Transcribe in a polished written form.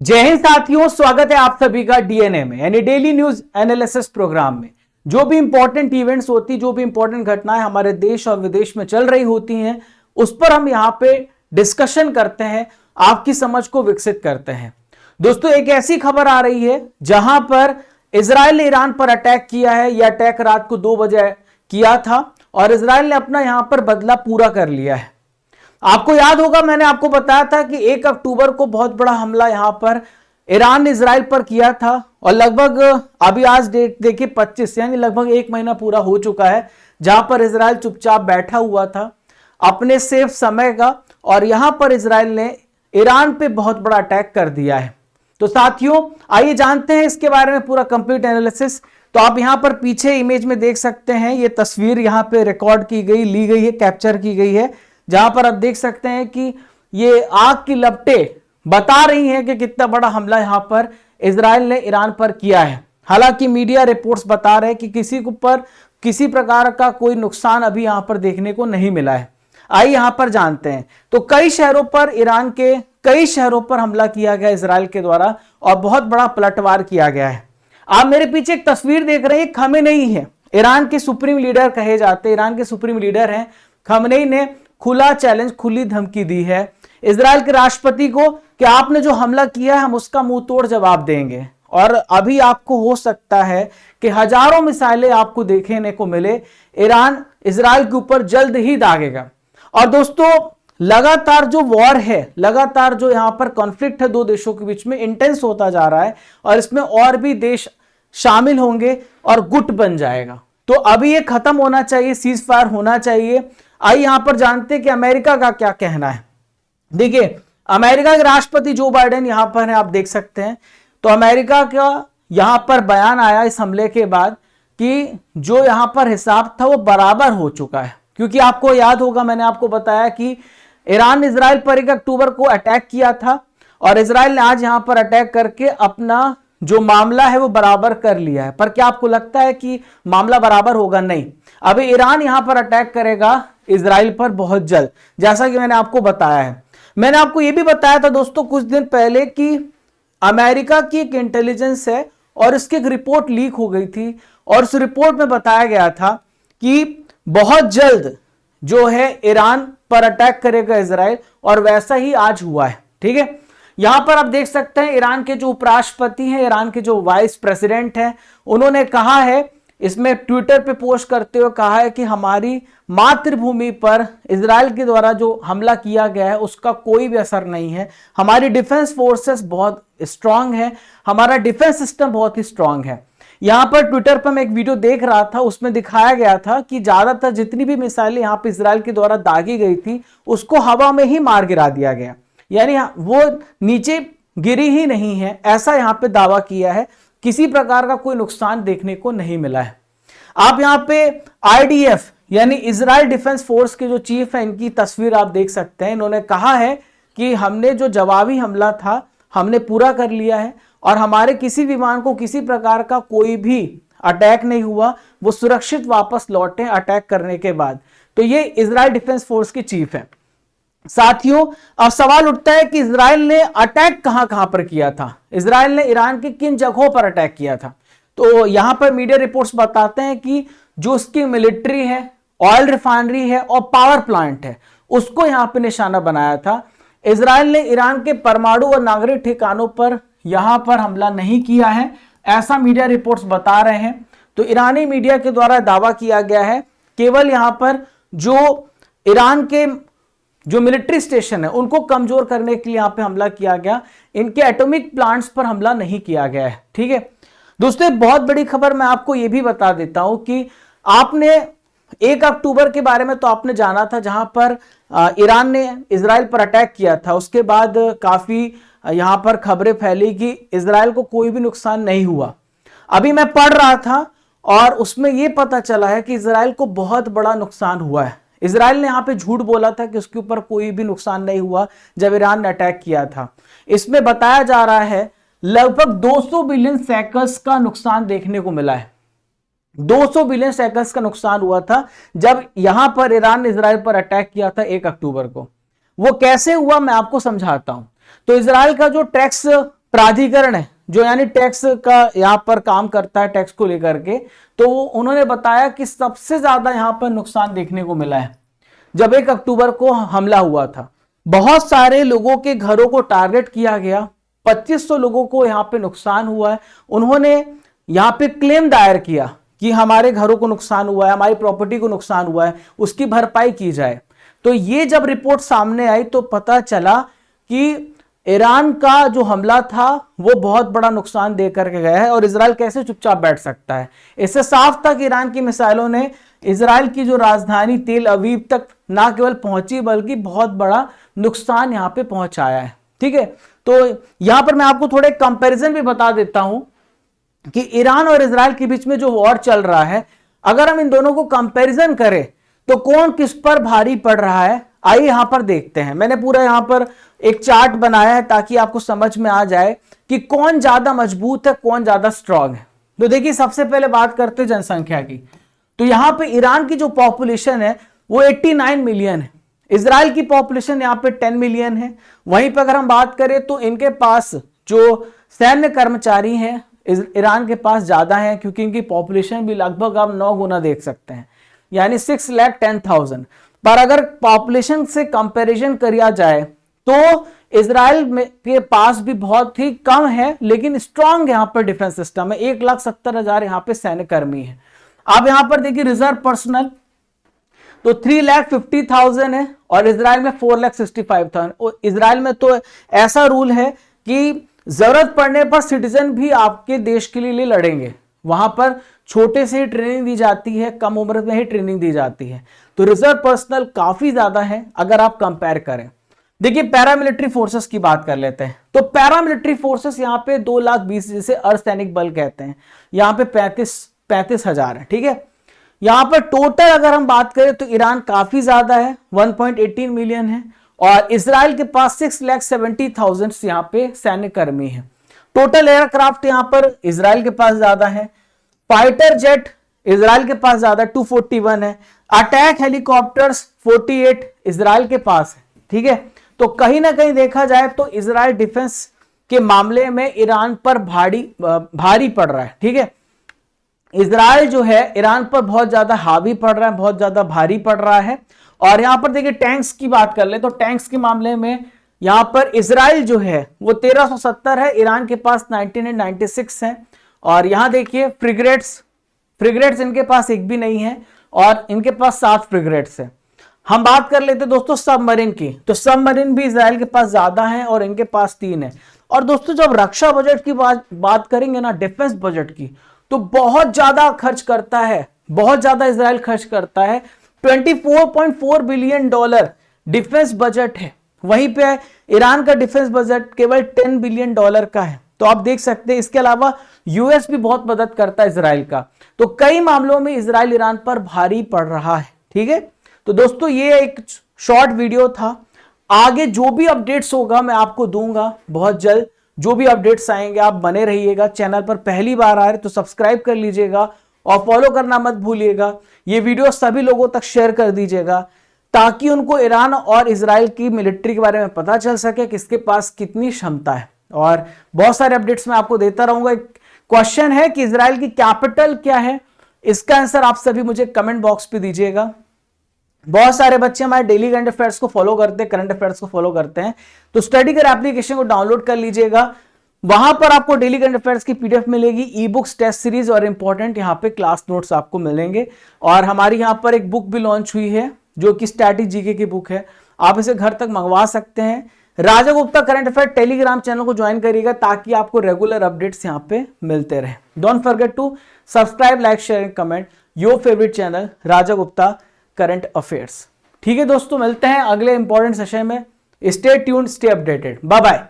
जय हिंद साथियों, स्वागत है आप सभी का डीएनए में यानी डेली न्यूज एनालिसिस प्रोग्राम में। जो भी इंपॉर्टेंट इवेंट्स होती, जो भी इंपॉर्टेंट घटनाएं हमारे देश और विदेश में चल रही होती हैं, उस पर हम यहां पे डिस्कशन करते हैं, आपकी समझ को विकसित करते हैं। दोस्तों, एक ऐसी खबर आ रही है जहां पर इजराइल ने ईरान पर अटैक किया है। यह अटैक रात को 2 बजे किया था और इजराइल ने अपना यहां पर बदला पूरा कर लिया है। आपको याद होगा, मैंने आपको बताया था कि 1 अक्टूबर को बहुत बड़ा हमला यहां पर ईरान ने इजराइल पर किया था और लगभग अभी आज डेट देखिए 25, यानी लगभग 1 महीना पूरा हो चुका है जहां पर इजराइल चुपचाप बैठा हुआ था अपने सेफ समय का, और यहां पर इजराइल ने ईरान पे बहुत बड़ा अटैक कर दिया है। तो साथियों, आइए जानते हैं इसके बारे में पूरा कंप्लीट एनालिसिस। तो आप यहां पर पीछे इमेज में देख सकते हैं, ये तस्वीर यहां पे रिकॉर्ड की गई, ली गई है, कैप्चर की गई है, जहां पर आप देख सकते हैं कि ये आग की लपटें बता रही हैं कि कितना बड़ा हमला यहां पर इजराइल ने ईरान पर किया है। हालांकि मीडिया रिपोर्ट्स बता रहे हैं कि किसी को पर किसी प्रकार का कोई नुकसान अभी यहां पर देखने को नहीं मिला है। आइए यहां पर जानते हैं। तो कई शहरों पर, ईरान के कई शहरों पर हमला किया गया इजराइल के द्वारा और बहुत बड़ा पलटवार किया गया है। आप मेरे पीछे एक तस्वीर देख रहे हैं, खमेनेई है, ईरान के सुप्रीम लीडर कहे जाते हैं, ईरान के सुप्रीम लीडर हैं। खमेनेई ने खुला चैलेंज, खुली धमकी दी है इजराइल के राष्ट्रपति को कि आपने जो हमला किया है हम उसका मुंह तोड़ जवाब देंगे। और अभी आपको हो सकता है कि हजारों मिसाइलें आपको देखने को मिले। ईरान इजराइल के ऊपर जल्द ही दागेगा। और दोस्तों, लगातार जो वॉर है, लगातार जो यहां पर कॉन्फ्लिक्ट है दो देशों के बीच में, इंटेंस होता जा रहा है और इसमें और भी देश शामिल होंगे और गुट बन जाएगा। तो अभी ये खत्म होना चाहिए, सीज फायर होना चाहिए। आइए यहां पर जानते हैं कि अमेरिका का क्या कहना है। देखिए, अमेरिका के राष्ट्रपति जो बाइडेन यहां पर है, आप देख सकते हैं। तो अमेरिका का यहां पर बयान आया इस हमले के बाद कि जो यहां पर हिसाब था वो बराबर हो चुका है। क्योंकि आपको याद होगा, मैंने आपको बताया कि ईरान ने इजराइल पर 1 अक्टूबर को अटैक किया था और इजराइल ने आज यहां पर अटैक करके अपना जो मामला है वो बराबर कर लिया है। पर क्या आपको लगता है कि मामला बराबर होगा? नहीं। अभी ईरान यहां पर अटैक करेगा इजराइल पर बहुत जल्द, जैसा कि मैंने आपको बताया है। मैंने आपको यह भी बताया था दोस्तों कुछ दिन पहले कि अमेरिका की एक इंटेलिजेंस है और इसकी एक रिपोर्ट लीक हो गई थी और उस रिपोर्ट में बताया गया था कि बहुत जल्द जो है ईरान पर अटैक करेगा इजराइल, और वैसा ही आज हुआ है। ठीक है, यहां पर आप देख सकते हैं ईरान के जो उपराष्ट्रपति हैं, ईरान के जो वाइस प्रेसिडेंट हैं, उन्होंने कहा है, इसमें ट्विटर पे पोस्ट करते हुए कहा है कि हमारी मातृभूमि पर इजराइल के द्वारा जो हमला किया गया है उसका कोई भी असर नहीं है। हमारी डिफेंस फोर्सेस बहुत स्ट्रांग है, हमारा डिफेंस सिस्टम बहुत ही स्ट्रांग है। यहां पर ट्विटर पर मैं एक वीडियो देख रहा था, उसमें दिखाया गया था कि ज्यादातर जितनी भी मिसाइलें यहां पर इजराइल के द्वारा दागी गई थी उसको हवा में ही मार गिरा दिया गया, यानी वो नीचे गिरी ही नहीं है, ऐसा यहां पे दावा किया है। किसी प्रकार का कोई नुकसान देखने को नहीं मिला है। आप यहां पे आईडीएफ यानी इजराइल डिफेंस फोर्स के जो चीफ है, इनकी तस्वीर आप देख सकते हैं। इन्होंने कहा है कि हमने जो जवाबी हमला था हमने पूरा कर लिया है और हमारे किसी विमान को किसी प्रकार का कोई भी अटैक नहीं हुआ, वो सुरक्षित वापस लौटे अटैक करने के बाद। तो ये इजराइल डिफेंस फोर्स की चीफ है। साथियों, अब सवाल उठता है कि इजराइल ने अटैक कहां कहां पर किया था, इजराइल ने ईरान की किन जगहों पर अटैक किया था। तो यहां पर मीडिया रिपोर्ट्स बताते हैं कि जो उसकी मिलिट्री है, ऑयल रिफाइनरी है और पावर प्लांट है, उसको यहां पर निशाना बनाया था। इजराइल ने ईरान के परमाणु और नागरिक ठिकानों पर यहां पर हमला नहीं किया है, ऐसा मीडिया रिपोर्ट्स बता रहे हैं। तो ईरानी मीडिया के द्वारा दावा किया गया है केवल यहां पर जो ईरान के जो मिलिट्री स्टेशन है उनको कमजोर करने के लिए यहां पे हमला किया गया, इनके एटॉमिक प्लांट्स पर हमला नहीं किया गया है। ठीक है दोस्तों, एक बहुत बड़ी खबर मैं आपको यह भी बता देता हूं कि आपने 1 अक्टूबर के बारे में तो आपने जाना था, जहां पर ईरान ने इजराइल पर अटैक किया था। उसके बाद काफी यहां पर खबरें फैली कि इजराइल को कोई भी नुकसान नहीं हुआ। अभी मैं पढ़ रहा था और उसमें यह पता चला है कि इजराइल को बहुत बड़ा नुकसान हुआ है। इजराइल ने यहां पे झूठ बोला था कि उसके ऊपर कोई भी नुकसान नहीं हुआ जब ईरान ने अटैक किया था। इसमें बताया जा रहा है लगभग 200 बिलियन सेकंड्स का नुकसान देखने को मिला है। 200 बिलियन सेकंड्स का नुकसान हुआ था जब यहां पर ईरान ने इजराइल पर अटैक किया था 1 अक्टूबर को। वो कैसे हुआ मैं आपको समझाता हूं। तो इजराइल का जो टैक्स प्राधिकरण है जो यानी टैक्स का यहाँ पर काम करता है टैक्स को लेकर के, तो उन्होंने बताया कि सबसे ज्यादा यहाँ पर नुकसान देखने को मिला है जब 1 अक्टूबर को हमला हुआ था। बहुत सारे लोगों के घरों को टारगेट किया गया, 2500 लोगों को यहाँ पे नुकसान हुआ है। उन्होंने यहाँ पे क्लेम दायर किया कि हमारे घरों को नुकसान हुआ है, हमारी प्रॉपर्टी को नुकसान हुआ है, उसकी भरपाई की जाए। तो ये जब रिपोर्ट सामने आई तो पता चला कि ईरान का जो हमला था वो बहुत बड़ा नुकसान दे करके गया है और इजराइल कैसे चुपचाप बैठ सकता है। इससे साफ था कि ईरान की मिसाइलों ने इजराइल की जो राजधानी तेल अवीव तक ना केवल पहुंची बल्कि बहुत बड़ा नुकसान यहां पे पहुंचाया है। ठीक है, तो यहां पर मैं आपको थोड़े कंपैरिजन भी बता देता हूं कि ईरान और इजराइल के बीच में जो वॉर चल रहा है, अगर हम इन दोनों को कंपैरिजन करें तो कौन किस पर भारी पड़ रहा है, आइए यहां पर देखते हैं। मैंने पूरा यहां पर एक चार्ट बनाया है ताकि आपको समझ में आ जाए कि कौन ज्यादा मजबूत है, कौन ज्यादा स्ट्रांग है। तो देखिए, सबसे पहले बात करते हैं जनसंख्या की। तो यहां पे ईरान की जो पॉपुलेशन है वो 89 मिलियन है, इजराइल की पॉपुलेशन यहां पे 10 मिलियन है। वहीं पर अगर हम बात करें तो इनके पास जो सैन्य कर्मचारी हैं ईरान के पास ज्यादा है, क्योंकि इनकी पॉपुलेशन भी लगभग आप 9 गुना देख सकते हैं, यानी 6,10,000। पर अगर पॉपुलेशन से कंपैरिजन किया जाए तो इजराइल के पास भी बहुत ही कम है लेकिन स्ट्रांग यहां पर डिफेंस सिस्टम है। 1,70,000 यहां पे सैन्य कर्मी है। आप यहां पर देखिए रिजर्व पर्सनल तो 3,50,000 है और इजराइल में 4,65,000। इजराइल में तो ऐसा रूल है कि जरूरत पड़ने पर सिटीजन भी आपके देश के लिए लड़ेंगे। वहां पर छोटे से ही ट्रेनिंग दी जाती है, कम उम्र में ही ट्रेनिंग दी जाती है। तो रिजर्व पर्सनल काफी ज्यादा है अगर आप कंपेयर करें। देखिए, पैरामिलिट्री फोर्सेस की बात कर लेते हैं। तो पैरामिलिट्री फोर्सेस यहाँ पे 2,20,000 जिसे अर्धसैनिक बल कहते हैं, यहाँ पे 35,000 है। ठीक है, यहाँ पर टोटल अगर हम बात करें तो ईरान काफी ज्यादा है, 1.18 मिलियन है और इजराइल के पास 6,70,000 यहाँ पे सैन्य कर्मी है। टोटल एयरक्राफ्ट यहाँ पर इजराइल के पास ज्यादा है, फाइटर जेट इजराइल के पास ज्यादा 241 है, अटैक हेलीकॉप्टर्स 48 इजराइल के पास है। ठीक है, तो कहीं ना कहीं देखा जाए तो इजराइल डिफेंस के मामले में ईरान पर भारी पड़ रहा है। ठीक है, इजराइल जो है ईरान पर बहुत ज्यादा हावी पड़ रहा है, बहुत ज्यादा भारी पड़ रहा है। और यहां पर देखिए टैंक्स की बात कर ले तो टैंक्स के मामले में यहां पर इजराइल जो है वो 1370 है, ईरान के पास 1996 है। और यहां देखिए फ्रिगेट्स इनके पास एक भी नहीं है और इनके पास 7 फ्रिगेट्स है। हम बात कर लेते दोस्तों सबमरीन की, तो सबमरीन भी इजराइल के पास ज्यादा है और इनके पास 3 है। और दोस्तों जब रक्षा बजट की बात करेंगे ना, डिफेंस बजट की, तो बहुत ज्यादा खर्च करता है, बहुत ज्यादा इजराइल खर्च करता है। $24.4 बिलियन डिफेंस बजट है, वहीं पे ईरान का डिफेंस बजट केवल $10 बिलियन का है। तो आप देख सकते हैं, इसके अलावा यूएस भी बहुत मदद करता है इजराइल का। तो कई मामलों में इजराइल ईरान पर भारी पड़ रहा है। ठीक है, तो दोस्तों ये एक शॉर्ट वीडियो था। आगे जो भी अपडेट्स होगा मैं आपको दूंगा बहुत जल्द। जो भी अपडेट्स आएंगे आप बने रहिएगा। चैनल पर पहली बार आ रहे तो सब्सक्राइब कर लीजिएगा और फॉलो करना मत भूलिएगा। ये वीडियो सभी लोगों तक शेयर कर दीजिएगा ताकि उनको ईरान और इजराइल की मिलिट्री के बारे में पता चल सके कि इसके पास कितनी क्षमता है। और बहुत सारे अपडेट्स मैं आपको देता रहूंगा। एक क्वेश्चन है कि इजराइल की कैपिटल क्या है, इसका आंसर आप सभी मुझे कमेंट बॉक्स पे दीजिएगा। बहुत सारे बच्चे हमारे डेली करंट अफेयर्स को फॉलो करते हैं, करंट अफेयर्स को फॉलो करते हैं, तो स्टडी कर एप्लीकेशन को डाउनलोड कर लीजिएगा। वहां पर आपको डेली करंट अफेयर्स की पीडीएफ मिलेगी, ई बुक्स, टेस्ट सीरीज और इंपॉर्टेंट यहाँ पे क्लास नोट्स आपको मिलेंगे। और हमारी यहाँ पर एक बुक भी लॉन्च हुई है जो कि स्टैटिक जीके की बुक है, आप इसे घर तक मंगवा सकते हैं। Raja Gupta current affair Telegram channel को ज्वाइन करिएगा ताकि आपको रेगुलर अपडेट्स यहाँ पे मिलते रहे। Don't forget to subscribe, like, share and comment your favourite channel Raja Gupta current affairs. ठीक है दोस्तों, मिलते हैं अगले इंपॉर्टेंट सेशन में। Stay tuned, stay updated, bye bye.